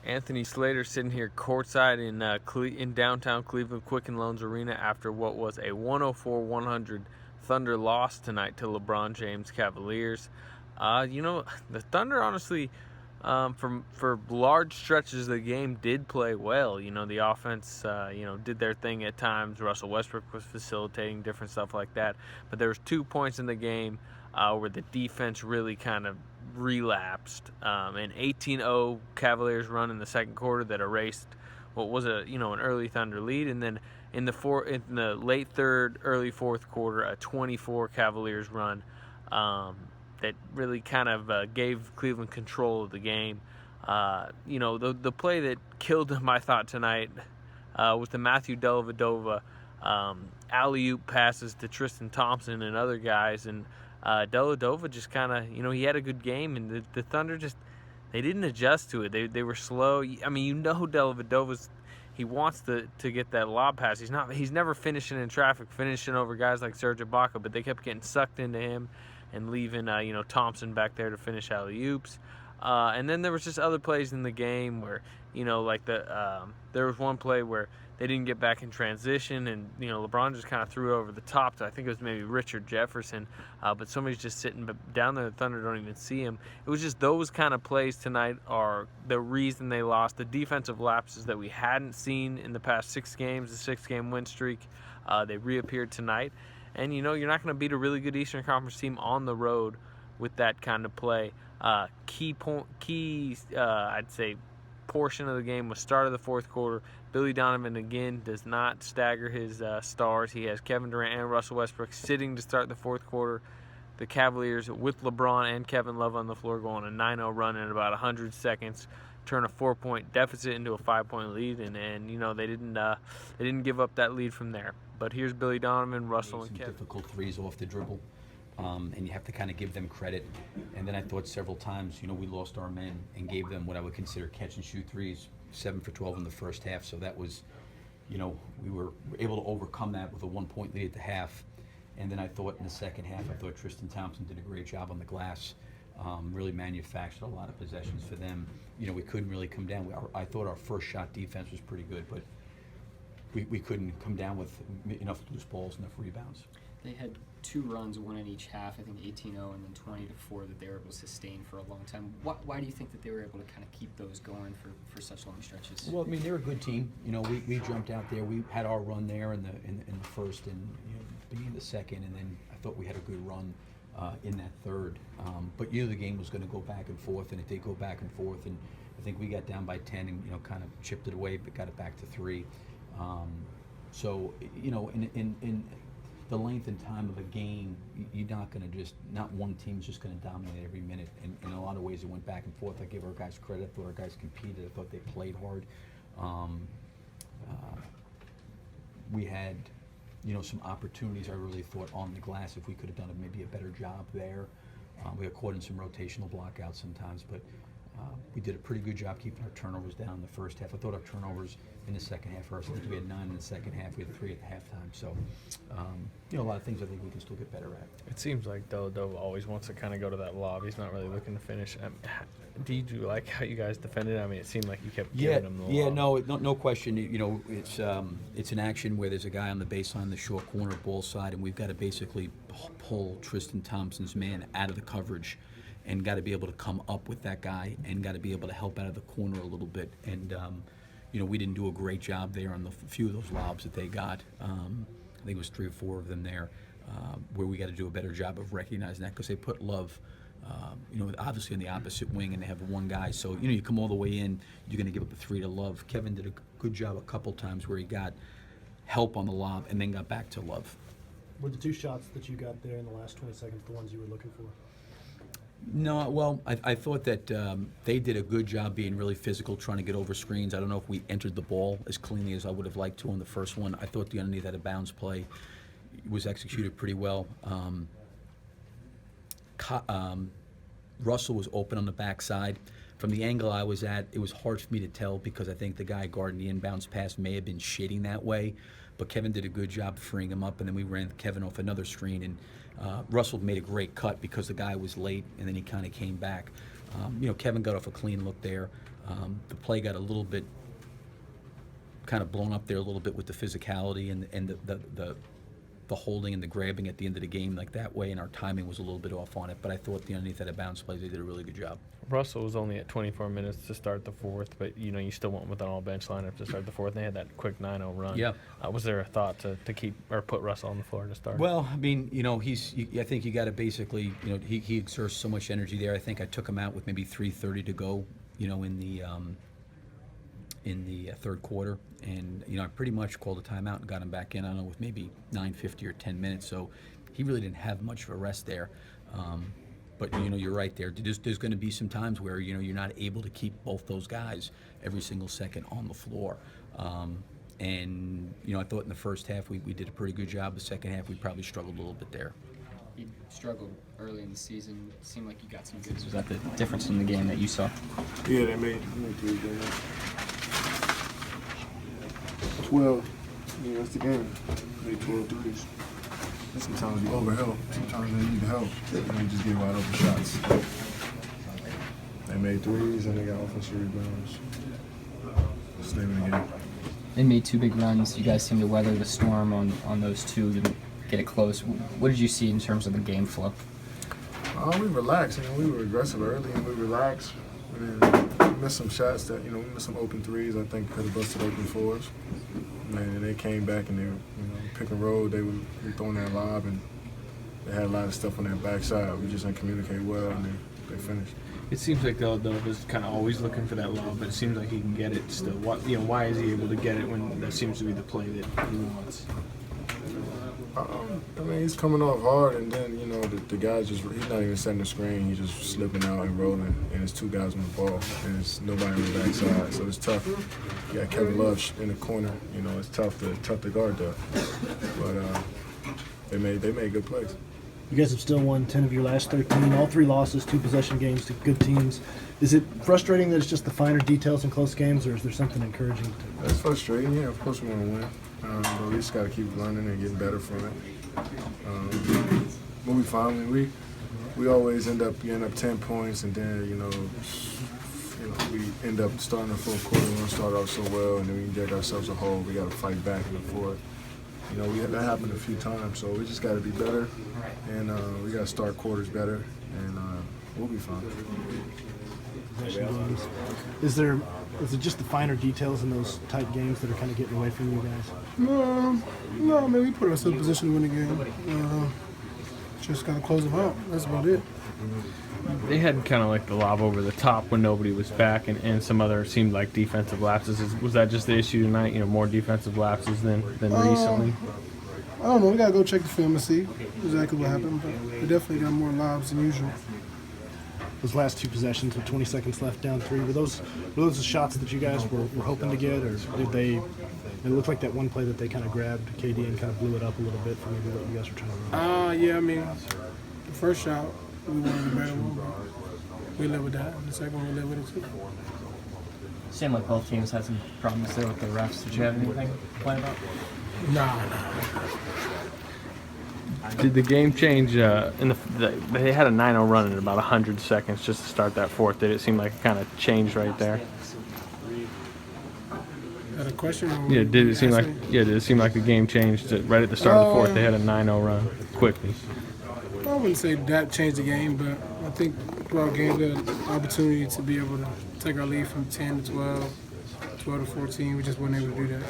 Anthony Slater sitting here courtside in downtown Cleveland Quicken Loans Arena after what was a 104-100 Thunder loss tonight to LeBron James Cavaliers. The Thunder honestly, for large stretches of the game, did play well. The offense, did their thing at times. Russell Westbrook was facilitating different stuff like that. But there was 2 points in the game where the defense really kind of relapsed. An 18-0 Cavaliers run in the second quarter that erased what was an early Thunder lead, and then in the late third, early fourth quarter, a 24 Cavaliers run that really kind of gave Cleveland control of the game. The play that killed them, I thought, tonight was the Matthew Dellavedova alley-oop passes to Tristan Thompson and other guys, and Dellavedova just kind of, he had a good game, and the Thunder just, they didn't adjust to it. They were slow. I mean, Dellavedova's, he wants to get that lob pass. He's never finishing in traffic, finishing over guys like Serge Ibaka, but they kept getting sucked into him and leaving, Thompson back there to finish alley-oops. And then there was just other plays in the game where, there was one play where they didn't get back in transition, and LeBron just kind of threw it over the top to, I think it was maybe Richard Jefferson, but somebody's just sitting down there. The Thunder don't even see him. It was just those kind of plays tonight are the reason they lost. The defensive lapses that we hadn't seen in the past 6 games, the 6-game win streak, they reappeared tonight. And you're not going to beat a really good Eastern Conference team on the road with that kind of play. I'd say, portion of the game was start of the fourth quarter. Billy Donovan again does not stagger his stars. He has Kevin Durant and Russell Westbrook sitting to start the fourth quarter. The Cavaliers, with LeBron and Kevin Love on the floor, go on a 9-0 run in about 100 seconds, turn a 4-point deficit into a 5-point lead, and they didn't give up that lead from there. But here's Billy Donovan, Russell, and Kevin. Difficult threes off the dribble. And you have to kind of give them credit. And then I thought several times, we lost our men and gave them what I would consider catch-and-shoot threes, 7 for 12 in the first half. So that was, we were able to overcome that with a 1-point lead at the half. And then I thought in the second half, Tristan Thompson did a great job on the glass, really manufactured a lot of possessions for them. We couldn't really come down. I thought our first shot defense was pretty good, but we couldn't come down with enough loose balls, enough rebounds. They had 2 runs, one in each half, I think 18-0 and then 20-4 that they were able to sustain for a long time. Why do you think that they were able to kind of keep those going for such long stretches? Well, I mean, they're a good team. We jumped out there. We had our run there in the first and beginning of the second, and then I thought we had a good run in that third. But the game was going to go back and forth, and it did go back and forth. And I think we got down by 10 and kind of chipped it away, but got it back to 3. In the length and time of a game, you're not going to not one team's just going to dominate every minute. And in a lot of ways, it went back and forth. I give our guys credit. I thought our guys competed. I thought they played hard. We had, some opportunities I really thought on the glass if we could have done maybe a better job there. We got caught in some rotational blockouts sometimes, but we did a pretty good job keeping our turnovers down in the first half. I thought our turnovers in the second half first. I think we had 9 in the second half. We had 3 at the halftime. So, a lot of things I think we can still get better at. It seems like Dellavedova always wants to kind of go to that lob. He's not really looking to finish. Did you like how you guys defended? I mean, it seemed like you kept giving him the lob. No question. It's an action where there's a guy on the baseline, the short corner, ball side, and we've got to basically pull Tristan Thompson's man out of the coverage, and got to be able to come up with that guy, and got to be able to help out of the corner a little bit. And we didn't do a great job there on the few of those lobs that they got. I think it was 3 or 4 of them there, where we got to do a better job of recognizing that, because they put Love, obviously in the opposite wing, and they have one guy. So you come all the way in, you're going to give up a 3 to Love. Kevin did a good job a couple times where he got help on the lob and then got back to Love. Were the 2 shots that you got there in the last 20 seconds the ones you were looking for? No, well, I thought that they did a good job being really physical, trying to get over screens. I don't know if we entered the ball as cleanly as I would have liked to on the first one. I thought the underneath out of bounds play was executed pretty well. Russell was open on the backside. From the angle I was at, it was hard for me to tell, because I think the guy guarding the inbounds pass may have been shading that way. But Kevin did a good job freeing him up, and then we ran Kevin off another screen, and Russell made a great cut because the guy was late, and then he kind of came back. Kevin got off a clean look there. The play got a little bit kind of blown up there a little bit with the physicality and the holding and the grabbing at the end of the game like that way, and our timing was a little bit off on it. But I thought the underneath out of bounds plays, they did a really good job. Russell was only at 24 minutes to start the fourth, but you still went with an all-bench lineup to start the fourth. And they had that quick 9-0 run. Yeah. Was there a thought to keep or put Russell on the floor to start? Well, I mean, I think you got to basically, he exerts so much energy there. I think I took him out with maybe 3:30 to go, in the third quarter, and I pretty much called a timeout and got him back in. I don't know, with maybe 9:50 or 10 minutes. So he really didn't have much of a rest there. But you're right there. There's going to be some times where you're not able to keep both those guys every single second on the floor. And I thought in the first half we did a pretty good job. The second half we probably struggled a little bit there. You struggled early in the season. It seemed like you got some goods. Was that the difference in the game that you saw? Yeah, they made 3 games. 12. Yeah, that's the game. Made 12 threes. Sometimes you overhelp. Sometimes they need help. And they just get wide open shots. They made threes and they got offensive rebounds. That's the name of the game. They made 2 big runs. You guys seemed to weather the storm on those 2. Didn't get it close. What did you see in terms of the game flow? We relaxed. We were aggressive early and we relaxed. We missed some shots that, we missed some open threes I think could have busted open for us. And they came back and they were, pick and roll. They were throwing that lob and they had a lot of stuff on their backside. We just didn't communicate well and they finished. It seems like Dove is kind of always looking for that lob, but it seems like he can get it still. Why is he able to get it when that seems to be the play that he wants? He's coming off hard, and then the guy he's not even setting the screen. He's just slipping out and rolling, and it's 2 guys on the ball, and it's nobody on the backside. So it's tough. You got Kevin Love in the corner. It's tough to guard that. But they made good plays. You guys have still won 10 of your last 13, all 3 losses, 2 possession games to good teams. Is it frustrating that it's just the finer details in close games, or is there something encouraging? It's frustrating, yeah. Of course we want to win. But we just got to keep learning and getting better from it. We'll be fine. We always end up 10 points, and then we end up starting the fourth quarter. We don't start off so well, and then we dig ourselves a hole. We got to fight back in the fourth. That happened a few times, so we just got to be better, and we got to start quarters better, and we'll be fine. Is it just the finer details in those tight games that are kind of getting away from you guys? No, we put ourselves in a position to win the game. Just got to close them out. That's about it. They had kind of like the lob over the top when nobody was back, and some other seemed like defensive lapses. Was that just the issue tonight? More defensive lapses than recently? I don't know. We got to go check the film and see exactly what happened. But we definitely got more lobs than usual. Those last 2 possessions with 20 seconds left, down 3, were those the shots that you guys were hoping to get, or did they? It looked like that one play that they kind of grabbed KD and kind of blew it up a little bit for maybe what you guys were trying to run. Yeah. The first shot we wanted a better one, but we live with that. And the second one we live with it too. Seemed like both teams had some problems there with the refs. Did you have anything to complain about? Nah. Did the game change? They had a 9-0 run in about 100 seconds just to start that fourth. Did it seem like it kind of changed right there? Had a question? Yeah. Did it seem like the game changed right at the start of the fourth? They had a 9-0 run quickly. I wouldn't say that changed the game, but I think throughout games we had an opportunity to be able to take our lead from 10 to 12, 12 to 14. We just weren't able to do that.